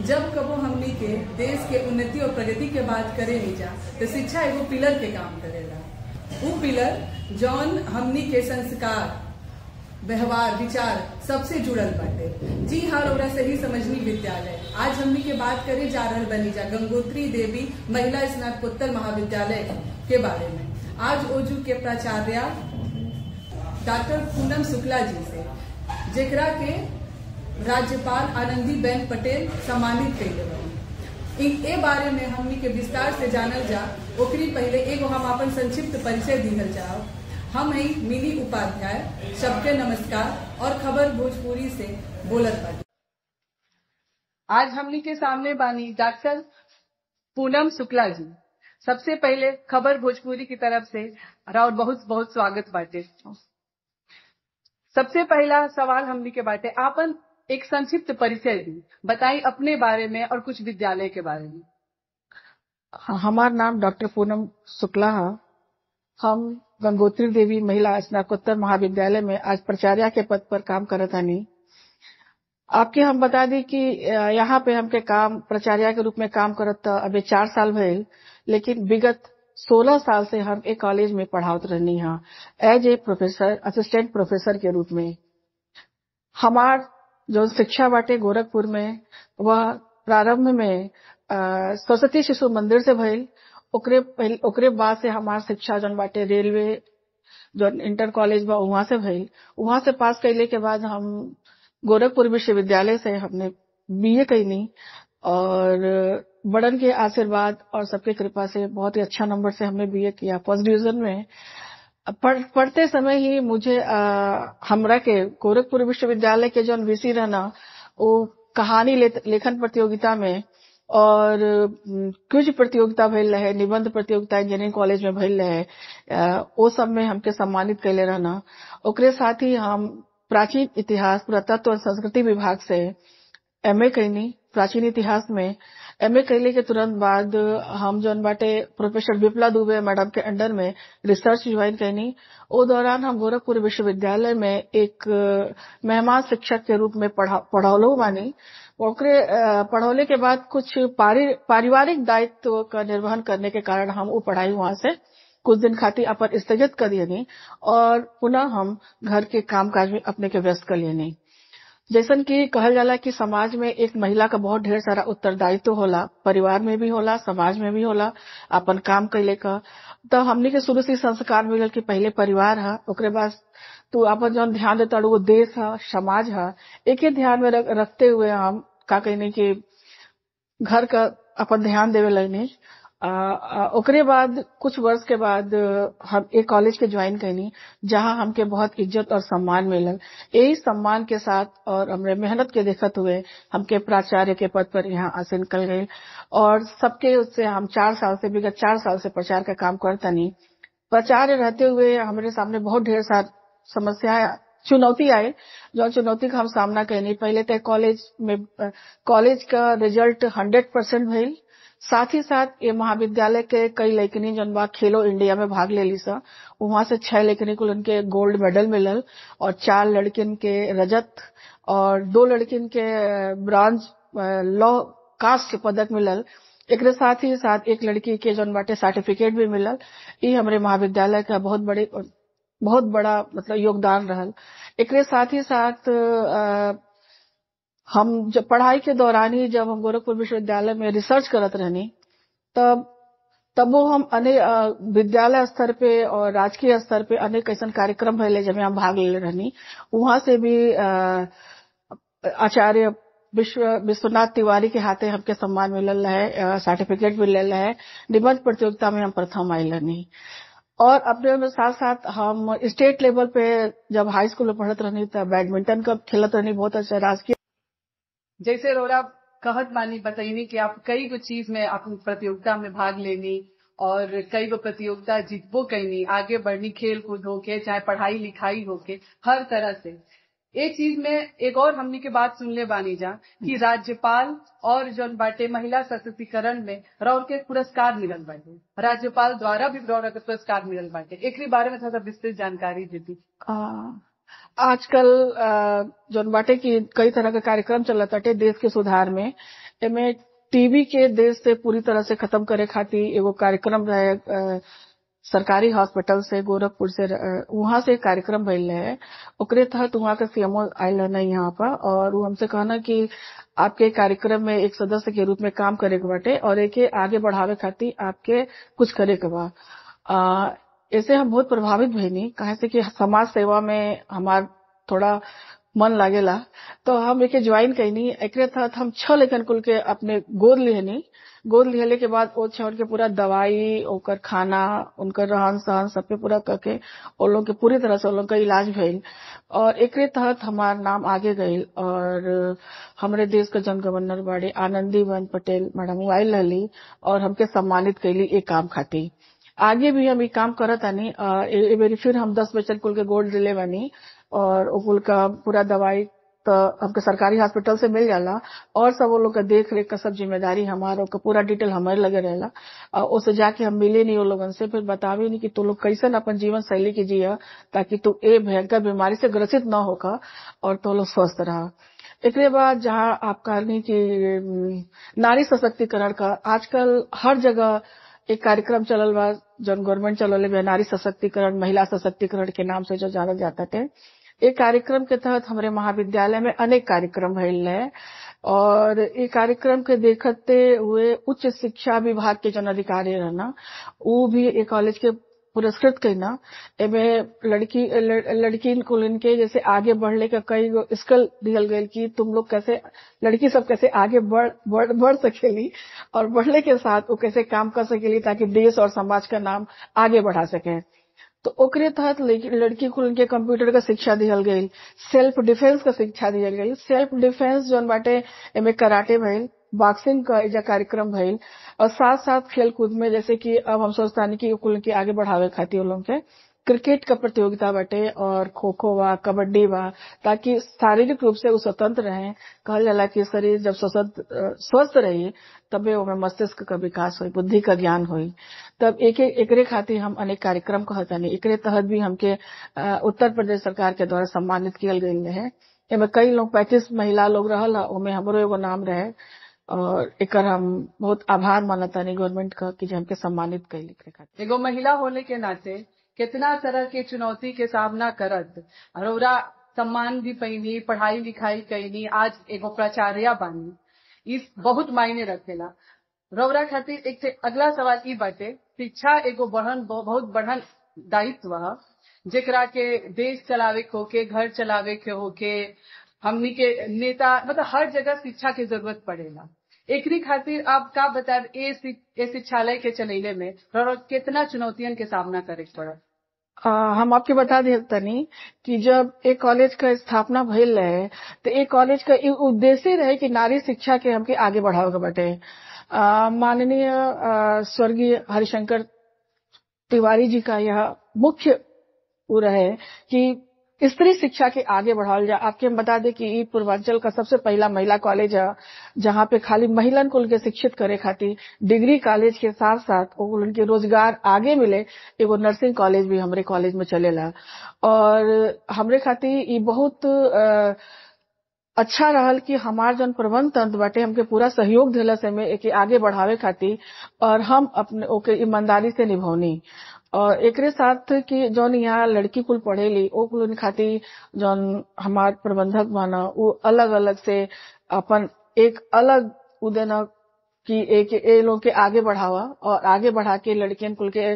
जब कबो हमनी के देश के उन्नति और प्रगति के बात करे नहीं जा तो शिक्षा एगो पिलर के काम करेला। वो पिलर जौन हमनी के संस्कार, व्यवहार, विचार सबसे जुड़ल बाटे। जी हाँ, रउरा सही समझनी विद्यालय। आज हमनी के बात करे जा रहल बनी जा गंगोत्री देवी महिला स्नातकोत्तर महाविद्यालय के बारे में। आज ओजू के प्राचार्य डॉक्टर पूनम शुक्ला जी से, जेकरा के राज्यपाल आनंदीबेन पटेल सम्मानित कैले बनी। ए बारे में हमनी के विस्तार से जानल जा। ओकरी पहले एगो हम अपन संक्षिप्त परिचय दिहल जाओ। हम हैं मिनी उपाध्याय, सबके नमस्कार और खबर भोजपुरी से बोलत बानी। आज हमनी के सामने बानी डॉक्टर पूनम शुक्ला जी। सबसे पहले खबर भोजपुरी की तरफ से और बहुत बहुत स्वागत बाटे। सबसे पहला सवाल हमनी के बाटे, आपन एक संक्षिप्त परिचय दी, बताई अपने बारे में और कुछ विद्यालय के बारे में। हमार नाम डॉक्टर पूनम शुक्ला है। हम गंगोत्री देवी महिला स्नातकोत्तर महाविद्यालय में आज प्राचार्य के पद पर काम करत हनी। आपके हम बता दी कि यहाँ पे हमके काम प्राचार्य के रूप में काम करत अभी 4 साल भइल, लेकिन विगत 16 साल से हम एक कॉलेज में पढ़ावत रहनी है as a professor, assistant professor के रूप में। हमार जो शिक्षा बाटे गोरखपुर में, वह प्रारंभ में सरस्वती शिशु मंदिर से भइल। ओकरे बाद से हमार शिक्षा जौन बाटे रेलवे जो इंटर कॉलेज बा वहां से भइल। वहां से पास कैले के बाद हम गोरखपुर विश्वविद्यालय से हमने बीए कैनी और बड़न के आशीर्वाद और सबके कृपा से बहुत ही अच्छा नंबर से हमने बीए किया, फर्स्ट डिवीजन में। पढ़ते समय ही मुझे हमरा के गोरखपुर विश्वविद्यालय के जो वीसी रहना, वो कहानी लेखन प्रतियोगिता में और क्विज प्रतियोगिता भइल रहे, निबंध प्रतियोगिता इंजीनियरिंग कॉलेज में भइल रहे, वो सब में हमके सम्मानित कैले रहना। ओकरे साथ ही हम प्राचीन इतिहास, पुरातत्व और संस्कृति विभाग से एमए कैनी। प्राचीन इतिहास में एमए कैले के तुरंत बाद हम जौन बाटे प्रोफेसर विप्ला दुबे मैडम के अंडर में रिसर्च ज्वाइन कैनी। वो दौरान हम गोरखपुर विश्वविद्यालय में एक मेहमान शिक्षक के रूप में पढ़ौलो बानी। ओकरे पढ़ौले के बाद कुछ पारिवारिक दायित्व का निर्वहन करने के कारण हम वो पढ़ाई वहां से कुछ दिन खातिर अपन स्थगित कर दिए और पुनः हम घर के कामकाज में अपने के व्यस्त कर लिए। जैसन कि कहल जाला कि समाज में एक महिला का बहुत ढेर सारा उत्तरदायित्व होला, परिवार में भी होला, समाज में भी होला, अपन काम कैले का। तो हमने के शुरू से संस्कार मिलल कि पहले परिवार है, ओकरे बाद तू अपन जो ध्यान देता वो देश है, समाज है। एक ही ध्यान में रखते हुए हम का कहने कि घर का अपन ध्यान देवे लगने। ओकरे बाद कुछ वर्ष के बाद हम एक कॉलेज के ज्वाइन कैनी, जहां हमके बहुत इज्जत और सम्मान मिलल। यही सम्मान के साथ और हमरे मेहनत के देखते हुए हमके प्राचार्य के पद पर यहाँ आसीन कर गए और सबके उससे हम विगत 4 साल से प्रचार का काम करतनी। प्राचार्य रहते हुए हमारे सामने बहुत ढेर सारी समस्याएं, चुनौती आए, जो चुनौती का हम सामना कैनी। पहले तो कॉलेज का रिजल्ट 100% भइल। साथ ही साथ ये महाविद्यालय के कई लड़किनी जौन बा खेलो इंडिया में भाग लेली सा, वहां से 6 लड़किनी को उनके गोल्ड मेडल मिलल और 4 लड़किन के रजत और 2 लड़किन के ब्रॉन्ज लौ कांस्य पदक मिलल। एक साथ ही साथ एक लड़की के जौन बाटे सर्टिफिकेट भी मिलल। ये हमारे महाविद्यालय का बहुत बड़ा मतलब योगदान रहल। एक साथ ही साथ हम जब पढ़ाई के दौरान ही जब हम गोरखपुर विश्वविद्यालय में रिसर्च करत रहनी, तब वो हम अनेक विद्यालय स्तर पे और राजकीय स्तर पे अनेक ऐसा कार्यक्रम भइले जब हम भाग ले रहनी। वहां से भी आचार्य विश्वनाथ तिवारी के हाथे हमके सम्मान मिलल है, सर्टिफिकेट मिलल है। निबंध प्रतियोगिता में हम प्रथम आयल रहनी और अपने साथ साथ हम स्टेट लेवल पे जब हाई स्कूल में पढ़त रहनी तब बैडमिंटन का खेलत रहनी बहुत अच्छा। राजकीय जैसे रोरा कहत मानी बताइनी कि आप कई गो चीज में अपनी प्रतियोगिता में भाग लेनी और कई गो प्रतियोगिता जीतबो कैनी, आगे बढ़नी, खेल कूद होके चाहे पढ़ाई लिखाई होके, हर तरह से। एक चीज में एक और हमनी के बात सुनले बानी जा कि राज्यपाल और जौन बाटे महिला सशक्तिकरण में रौर के पुरस्कार मिलल बाटे, राज्यपाल द्वारा भी रौर के पुरस्कार मिलल बाटे। एकरी बारे में थोड़ा विस्तृत जानकारी देती। आजकल जौन बाटे की कई तरह के कार्यक्रम चलत बाटे देश के सुधार में। एमे टीबी के देश से पूरी तरह से खत्म करे खातिर एगो कार्यक्रम रहे सरकारी हॉस्पिटल से गोरखपुर से वहां से एक कार्यक्रम भइल है। ओकरे तहत वहां के सीएमओ आयल रहना यहाँ पर और वो हमसे कहना कि आपके कार्यक्रम में एक सदस्य के रूप में काम करे के बाटे और एके आगे बढ़ावे खातिर आपके कुछ करे के बा। ऐसे हम बहुत प्रभावित भइनी काहे से कि समाज सेवा में हमार थोड़ा मन लागेला, तो हम एके ज्वाइन कईनी। एकरे तहत हम 6 लेखन कुल के अपने गोद लिहनी। गोद लिहले के बाद ओ छौन के पूरा दवाई, ओकर खाना, उनकर रहन सहन सब पे पूरा करके ओ लोग के पूरी तरह से ओ लोग का इलाज भइल और एकरे तहत हमार नाम आगे गईल और हमरे देश के जन गवर्नर बाड़ी आनंदीबेन पटेल मैडम वो आयल रहली और हमके सम्मानित कैली एक काम खातिर। आगे भी हम ये काम करत आनी। ए बेरी फिर हम 10 बच्चन कुल के गोद दिले बानी और ओ कुल का पूरा दवाई तो हमके सरकारी हॉस्पिटल से मिल जाला और सब वो लोग का देख रेख का सब जिम्मेदारी हमारा का पूरा डिटेल हमारे लगे रहेला। उससे जाके हम मिले नहीं वो लोगन से, फिर बतावे नहीं कि तू लोग कैसन अपन जीवन शैली की जिया ताकि तू ए भयंकर बीमारी से ग्रसित न होकर और तो लोग स्वस्थ रहा। एकरे बाद जहाँ आप कहनी कि नारी सशक्तिकरण का आजकल हर जगह एक कार्यक्रम चलल बा, जन गवर्नमेंट चलल बा नारी सशक्तिकरण महिला सशक्तिकरण के नाम से जो जाना जाता थे। एक कार्यक्रम के तहत हमारे महाविद्यालय में अनेक कार्यक्रम भइल है और ये कार्यक्रम के देखते हुए उच्च शिक्षा विभाग के जन अधिकारी रहना वो भी एक कॉलेज के पुरस्कृत करना। एमे लड़की को इनके जैसे आगे बढ़ने का कई स्किल दियल गई कि तुम लोग कैसे लड़की सब कैसे आगे बढ़ सकेली और बढ़ने के साथ वो कैसे काम कर सकेली ताकि देश और समाज का नाम आगे बढ़ा सके। तो ओकरे तहत लड़की को उनके कंप्यूटर का शिक्षा दियल गई, सेल्फ डिफेंस का शिक्षा दियल गई। सेल्फ डिफेंस जोन बाटे एमे कराटे भइल, बॉक्सिंग का एजा कार्यक्रम भइल और साथ साथ खेल कूद में जैसे कि अब हम सोचतानी कि कुल के आगे बढ़ावे खातिर वो लोग के क्रिकेट का प्रतियोगिता बाटे और खो खो बा, कबड्डी बा, ताकि शारीरिक रूप से वो स्वतंत्र रहे। कहल जाला कि शरीर जब स्वस्थ रही तबे ओमे मस्तिष्क का विकास होई, बुद्धि का ज्ञान होई। तब एकरे खातिर हम अनेक कार्यक्रम कहतानी। एकरे तहत भी हमके उत्तर प्रदेश सरकार के द्वारा सम्मानित कियल गई है। एमे कई लोग 35 महिला लोग रहल, ओमे हमरो एगो नाम रहे और एकर हम बहुत आभार मानतानी गवर्नमेंट का कि हमके सम्मानित कैली खातिर। एगो महिला होने के नाते कितना तरह के चुनौती के सामना करत और सम्मान भी पैनी, पढ़ाई लिखाई कैनी, आज एगो प्राचार्य बानी, इस बहुत मायने रखेला। रौरा खातिर एक से अगला सवाल ई बाटे, शिक्षा एगो बहुत बढ़न दायित्व है जेकरा के देश चलावे के होके, घर चलावे के होके, हमनी के नेता मतलब हर जगह शिक्षा की जरूरत पड़ेला। एकरी खातिर आप का बताब ए शिक्षालय के चलैले में कितना चुनौतियन के सामना करे पड़ा? हम आपके बता देतनी कि जब एक कॉलेज का स्थापना भइल रहे तो एक कॉलेज का उद्देश्य रहे कि नारी शिक्षा के हमके आगे बढ़ावे के बाटे। माननीय स्वर्गीय हरिशंकर तिवारी जी का यह मुख्य वो रहे कि स्त्री शिक्षा के आगे बढ़ावल जाए। आपके हम बता दें कि ई पूर्वांचल का सबसे पहला महिला कॉलेज है जहाँ पे खाली महिलन को उनके शिक्षित करे खातिर डिग्री कॉलेज के साथ साथ उनके रोजगार आगे मिले एगो नर्सिंग कॉलेज भी हमरे कॉलेज में चलेला और हमरे खातिर ई बहुत अच्छा रहल कि हमार जन प्रबंध तंत्र बाटे हमके पूरा सहयोग दिला से में एके आगे बढ़ावे खातिर और हम अपने ओके ईमानदारी से निभौनी। और एकरे साथ कि जौन यहाँ लड़की कुल पढ़ेली ओ कुल खातिर जौन हमार प्रबंधक माना वो अलग अलग से अपन एक अलग उदेना कि एक ए लोग के आगे बढ़ावा और आगे बढ़ा के लड़कियन कुल के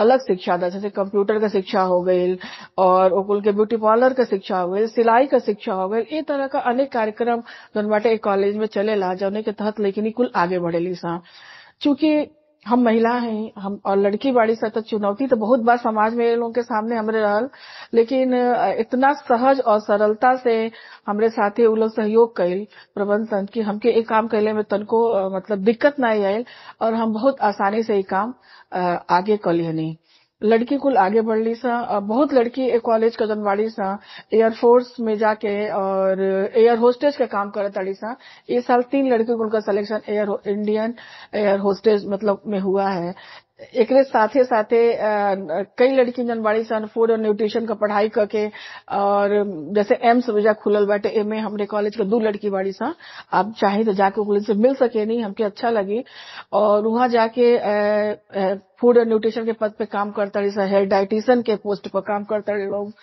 अलग शिक्षा दा, जैसे कंप्यूटर का शिक्षा हो गई और ओ कुल के ब्यूटी पार्लर का शिक्षा हो गई, सिलाई का शिक्षा हो गई। ये तरह का अनेक कार्यक्रम जौन बाटे एक कॉलेज में चलेला जौने के तहत लेकिन कुल आगे बढ़ेली सा। चूंकि हम महिला हैं हम और लड़की बाड़ी सा तो चुनौती तो बहुत बार समाज में लोगों के सामने हमरे रहल, लेकिन इतना सहज और सरलता से हमरे साथे वो लोग सहयोग कैल प्रबंधन की हमके एक काम कैले में तनको मतलब दिक्कत नहीं आयल और हम बहुत आसानी से ये काम आगे कलिहनी। लड़की कुल आगे बढ़ली सा। बहुत लड़की एक कॉलेज का जनवाड़ी सा एयरफोर्स में जाके और एयर होस्टेज का काम करत ताड़ी सा। ये साल 3 लड़की कुल का सिलेक्शन इंडियन एयर होस्टेज मतलब में हुआ है। एकरे साथे साथे कई लड़की जन बाड़ी सन फूड और न्यूट्रिशन का पढ़ाई करके, और जैसे एम्स वजह खुलल बाटे, एमे हमरे कॉलेज के 2 लड़की बाड़ी सन। आप चाहे तो जाके कॉलेज से मिल सके, नहीं हमके अच्छा लगी। और वहां जाके फूड और न्यूट्रिशन के पद पे काम करता रही सन, हेल्थ डाइटिशियन के पोस्ट पर काम करता रही लोग।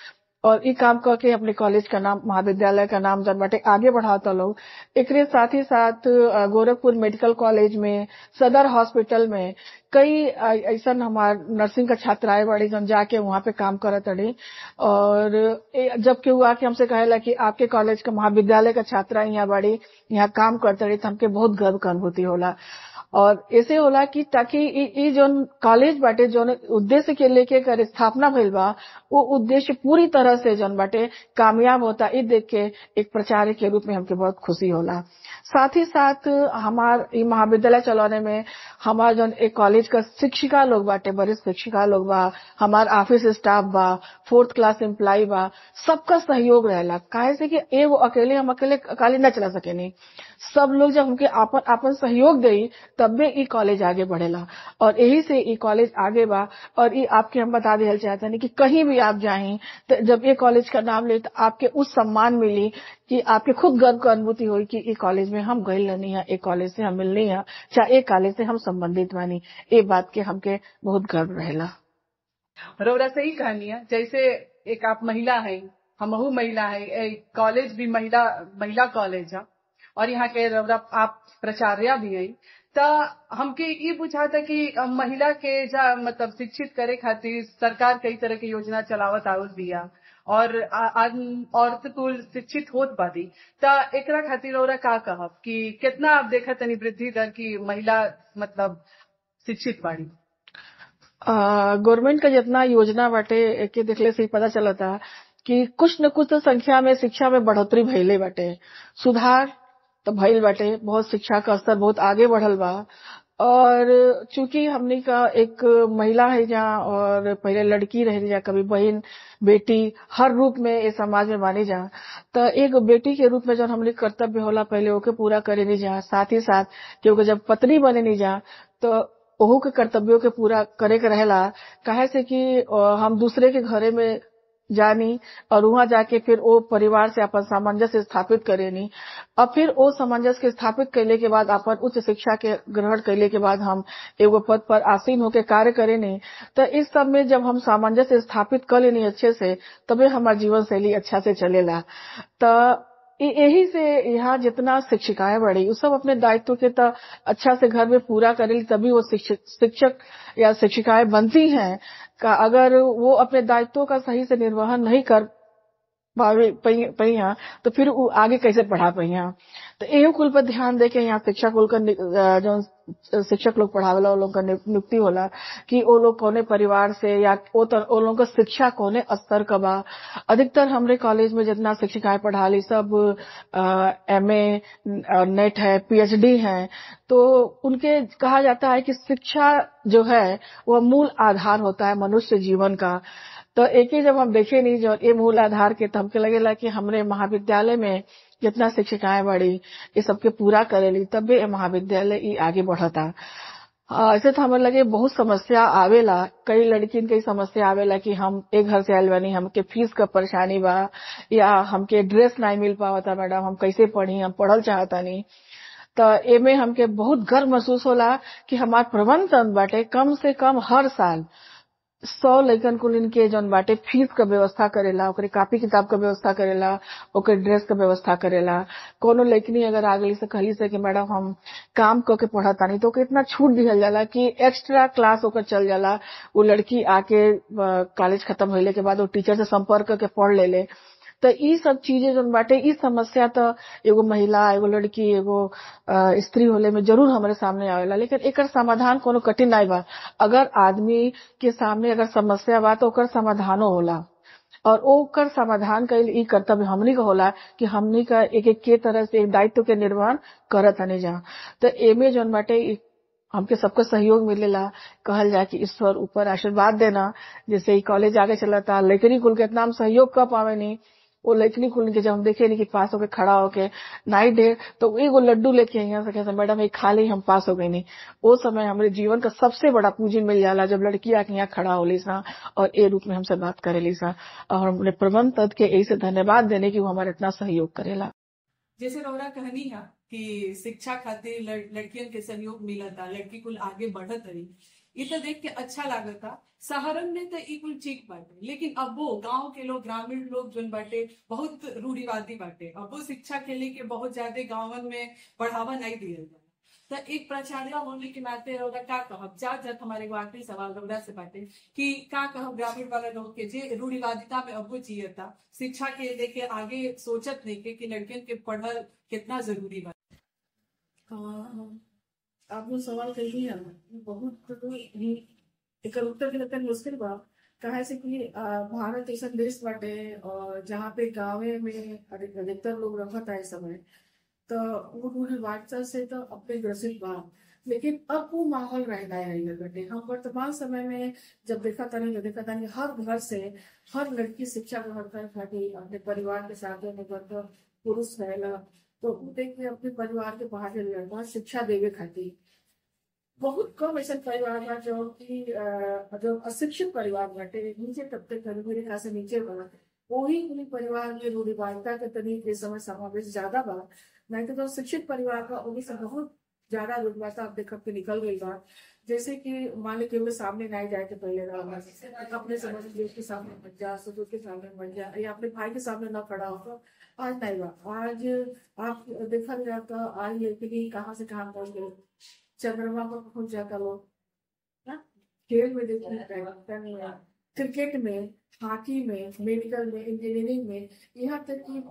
और ई काम करके अपने कॉलेज का नाम, महाविद्यालय का नाम जन बाटे आगे बढ़ाता लोग। एकरे साथ ही साथ गोरखपुर मेडिकल कॉलेज में, सदर हॉस्पिटल में कई ऐसा हमार नर्सिंग का छात्राएं बड़ी जन जाके वहां पे काम करत रही। और जब केहू आके हमसे कहेला कि आपके कॉलेज का, महाविद्यालय का छात्रा यहाँ बड़ी, यहाँ काम करते रही, तो हमके बहुत गर्व का अनुभूति होला। और ऐसे होला कि ताकि ई जोन कॉलेज बाटे, जोन उद्देश्य के लेके कर स्थापना भइल बा, वो उद्देश्य पूरी तरह से जोन बाटे कामयाब होता, ई देख के एक प्रचारक के रूप में हमके बहुत खुशी होला। साथ ही साथ हमार ई महाविद्यालय चलाने में हमार जोन एक कॉलेज का शिक्षिका लोग बाटे, वरिष्ठ शिक्षिका लोग बा, हमार ऑफिस स्टाफ बा, 4th क्लास एम्प्लॉय बा, सबका सहयोग रहेला। काहे से कि एगो अकेले हम अकेले न चला सकेनी। सब लोग जब हमके आपन आपन सहयोग देई, तबे ई कॉलेज आगे बढ़ेला। और यही से ई कॉलेज आगे बा। और ई आपके हम बता देना चाहते हैं कि कहीं भी आप जाएं, तो जब ये कॉलेज का नाम ले, तो आपके उस सम्मान मिली कि आपके खुद गर्व का अनुभूति हुई कि ये कॉलेज में हम गए रहनी है, एक कॉलेज से हम मिलनी है, चाहे एक कॉलेज से हम संबंधित बानी। ये बात के हमके बहुत गर्व रहेला। रौरा सही कहानी है। जैसे एक आप महिला है, हमहू महिला है, कॉलेज भी महिला कॉलेज है, और यहाँ के रौरा आप प्राचार्य भी है। तो हमके ये पूछा था कि महिला के जा मतलब शिक्षित करे खातिर सरकार कई तरह की योजना चलावत आवत बिया, और औरत कुल शिक्षित होत बादी। तो एकरा खातिर रौरा का कहब कि कितना आप देखा तनी वृद्धि दर की महिला मतलब शिक्षित बाड़ी? गवर्नमेंट का जितना योजना बाटे के देखले से ही पता चलता कि कुछ न कुछ तो संख्या में शिक्षा में बढ़ोतरी भइले बाटे, सुधार तो भइल बाटे, बहुत शिक्षा का स्तर बहुत आगे बढ़ल बा। और चूंकि हमनी का एक महिला है जहाँ, और पहले लड़की रहे जा, कभी बहन बेटी हर रूप में इस समाज में मानी जा, तो एक बेटी के रूप में जो हमने कर्तव्य होला पहले ओके पूरा करे नहीं जा। साथ ही साथ क्योंकि जब पत्नी बने नहीं जा, तो ओहू के कर्तव्यों के पूरा करे के रहेला। काहे से कि हम दूसरे के घरे में जानी, और वहां जाके फिर वो परिवार से अपन सामंजस्य स्थापित करेनी। अब फिर वो सामंजस्य के स्थापित कैले के बाद, अपन उच्च शिक्षा के ग्रहण कैले के बाद हम एगो पद पर आसीन होके कार्य करेनी। तो इस सब में जब हम सामंजस्य स्थापित कर लेनी अच्छे से, तबे हमारा जीवन शैली अच्छा से चलेला। तो यही से यहाँ जितना शिक्षिकाएं बढ़ी, वो सब अपने दायित्व के तो अच्छा से घर में पूरा करेली, तभी वो शिक्षक या शिक्षिकाएं बनती हैं। का अगर वो अपने दायित्वों का सही से निर्वहन नहीं कर पहिया, तो फिर वो आगे कैसे पढ़ा पहिया। तो एहू कुल पर ध्यान दे के यहाँ शिक्षा कुल का जो शिक्षक लोग पढ़ावेला, वो लोग का नियुक्ति होला कि वो लोग कौने परिवार से, या वो लोगों का शिक्षा कौने स्तर का बा। अधिकतर हमरे कॉलेज में जितना शिक्षिकाएं पढ़ाली सब MA नेट है, PhD है। तो उनके कहा जाता है कि शिक्षा जो है वह मूल आधार होता है मनुष्य जीवन का। तो एक ही जब हम देखे नहीं जो ये मूल आधार के, तो हमके लगेला कि हमरे महाविद्यालय में जितना शिक्षिकाएं बड़ी ये सबके पूरा करेली, तब ये महाविद्यालय ये आगे बढ़ता। ऐसे तो हमें लगे बहुत समस्या आवेला, कई लड़किन कई समस्या आवेला कि हम एक घर से आयल बानी, हमके फीस का परेशानी बा, या हमके ड्रेस नहीं मिल पावता, मैडम हम कैसे पढ़ी, हम पढ़ल चाहता नहीं। तो एमे हमके बहुत गर्व महसूस होला कि हमार प्रबंधन बाटे कम से कम हर साल 100 लड़कन कुल इनके जौन बाटे फीस का व्यवस्था करेला, ओकरे कॉपी किताब का व्यवस्था करेला, ओकरे ड्रेस का व्यवस्था करेला। कोनो लड़कनी अगर आगली से कहली से कि मैडम हम काम करके पढ़ता नहीं, तो ओके इतना छूट दिहल जाला कि एक्स्ट्रा क्लास ओकर चल जाला। वो लड़की आके कॉलेज खत्म होले के बाद वो टीचर से संपर्क करके पढ़ ले। तो ई सब चीजें जो बाटे, ई समस्या तो एगो महिला, एगो लड़की, एगो स्त्री होले में जरूर हमारे सामने आवेला, लेकिन एकर समाधान कोनो कठिन नहीं बा। अगर आदमी के सामने अगर समस्या बा, तो ओकर समाधानो होला, और ओकर समाधान का ई कर्तव्य हमनी का होला कि हमनी का एक एक के तरह से एक दायित्व के निर्वहन करत हने जा। तो एमे जोन बाटे हमके सबका सहयोग मिलेला। कहल जाए कि ईश्वर ऊपर आशीर्वाद देना, जैसे ही कॉलेज आगे चलता, लेकिन कुल के इतना हम सहयोग कर पावे नहीं, वो लड़की खुल के जब हम देखे नहीं कि पास होके खड़ा होके नाइट डे तो एगो लड्डू लेके यहाँ से कहते मैडम ये खा ली हम पास हो गई नहीं। वो समय हमारे जीवन का सबसे बड़ा पूंजी मिल जाला जब लड़की आके यहाँ खड़ा होली सा और ए रूप में हमसे बात करेली सा। और हमने प्रबंध तद के यही से धन्यवाद देने की वो हमारे इतना सहयोग करेला। जैसे रौरा कहनी है कि शिक्षा खातिर लड़कियन के सहयोग मिला था, लड़की कुल आगे बढ़त रही, ये तो देख के अच्छा लागता। शहरन में तो ई कुल ठीक बाटे, लेकिन अब वो गांव के लोग, ग्रामीण लोग जो बाटे बहुत रूढ़िवादी बाटे। अब वो शिक्षा के लिए बहुत ज्यादा गांवन में बढ़ावा नहीं दिया जाए। तो एक प्राचार्य होने के नाते रौरा का कहब, जात हमारे एगो आखिरी सवाल रौरा से बाटे कि का कहब ग्रामीण वाला लोग के जे रूढ़िवादिता में अब जियता, शिक्षा के लेके आगे सोचत नहीं के कि लड़कियन के पढ़ल कितना जरूरी बा। आप जो सवाल कही है बहुत ही एक उत्तर के लिए मुश्किल बा। कहे से कि भारत ऐसा देश बाटे और जहाँ पे गाँवे में अधिकतर लोग रहता है समय, तो वो रूढ़िवादिता से तो अपने ग्रसित बा। लेकिन अब वो माहौल रहना है बेटे। हम वर्तमान समय में जब देखा था हर घर से हर लड़की शिक्षा ग्रहण खाती अपने परिवार के साथ में पुरुष रहेला, तो देखिए अपने परिवार के बाहर शिक्षा देवे खाती बहुत कम ऐसा परिवार बा जो कि जो अशिक्षित परिवार बाटे, नीचे तबके मेरे ख्याल से नीचे बा, वही उन्हीं परिवार में रूढ़िवादिता के तरीके समय समावेश ज्यादा बा। नहीं तो शिक्षित परिवार का उन्हीं से बहुत ज्यादा रूढ़िवादिता आप देख के निकल गई बा। जैसे कि मान लीजिए वो सामने नहीं जाए तो पहले अपने समझ देश के सामने बन जा, ससुर के सामने बन जा, या अपने भाई के सामने न खड़ा हो। आज नहीं बा। आज आप देखा जाता आज ये कहाँ से कहाँ पहुंच गए, चंद्रमा पर पहुंच जाता लोग, खेल में देखिए, क्रिकेट में, हॉकी में, मेडिकल में, इंजीनियरिंग में, यहाँ तक कि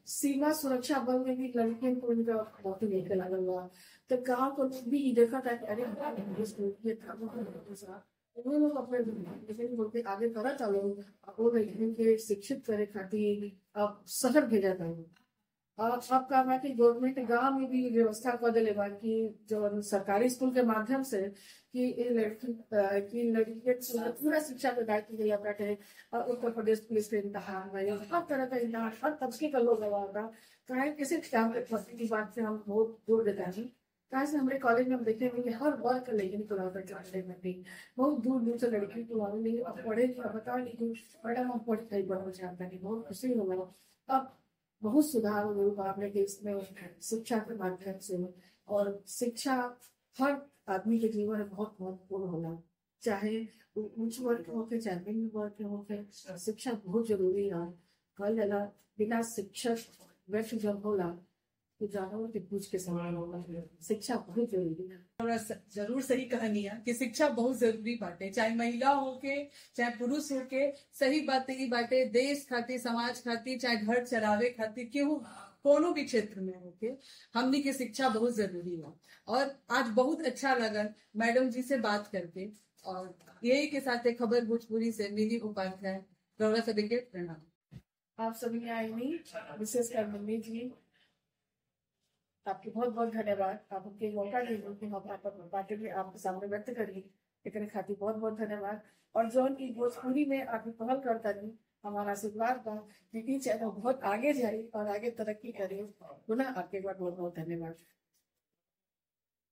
सीमा सुरक्षा बल में भी लड़कियों को इनका बहुत ही लेकर लगा हुआ। तो गाँव को भी देखा था कि अरे वो लोग अपने आगे करा था लोग वो लड़कियों के शिक्षित करे खातिर अब शहर भेजा था। अब का है कि गवर्नमेंट गांव में भी व्यवस्था कर दिले बा कि जो सरकारी स्कूल के माध्यम से कि लड़की के पूरा शिक्षा के दायित्व दिया बैठे। उत्तर प्रदेश पुलिस के इम्तहान में हर तरह का इम्तहान हर तबके का लोग लगा कहे किसी काम की बात से हम बहुत जोर देते हैं। कहा से हमारे कॉलेज में हम देखेंगे कि हर वर्ग का लेकिन बहुत दूर दूर से लड़की को अब पढ़े बताओ नहीं मैडम हम पढ़ कहीं बढ़ना चाहता नहीं, बहुत खुशी हो। अब बहुत सुधार हुआ अपने देश में शिक्षा के माध्यम से। और शिक्षा हर आदमी के जीवन में बहुत महत्वपूर्ण होना, चाहे उच्च वर्ग के होके चाहे निम्न वर्ग के होके, शिक्षा बहुत जरूरी है। कल जला बिना शिक्षक व्यक्ति जब होला तो जानवर के पूछ के समान होगा। शिक्षा बहुत जरूरी है। जरूर सही कहानी है कि शिक्षा बहुत जरूरी बाटे, चाहे महिला होके चाहे पुरुष होके। सही बात ये बाटे देश खातिर, समाज खातिर, चाहे घर चलावे खातिर, केहू कोनो भी क्षेत्र में होके हमनी की शिक्षा बहुत जरूरी है। और आज बहुत अच्छा लगा मैडम जी से बात करके। और यही के साथ खबर भोजपुरी से मिली उपाध्याय गौरव सभी के प्रणाम। आप सभी आएंगी, विशेषकर मम्मी जी, आपके बहुत बहुत धन्यवाद। आप हमके मौका दीजिए हम बातें भी आपके सामने व्यक्त करिए, एक खातिर बहुत बहुत धन्यवाद। और जो की भोजपुरी में आप पहल करता नहीं, हमारा आशीर्वाद बा कि चैनल बहुत आगे जाए और आगे तरक्की करे। पुनः आपके बहुत बहुत धन्यवाद।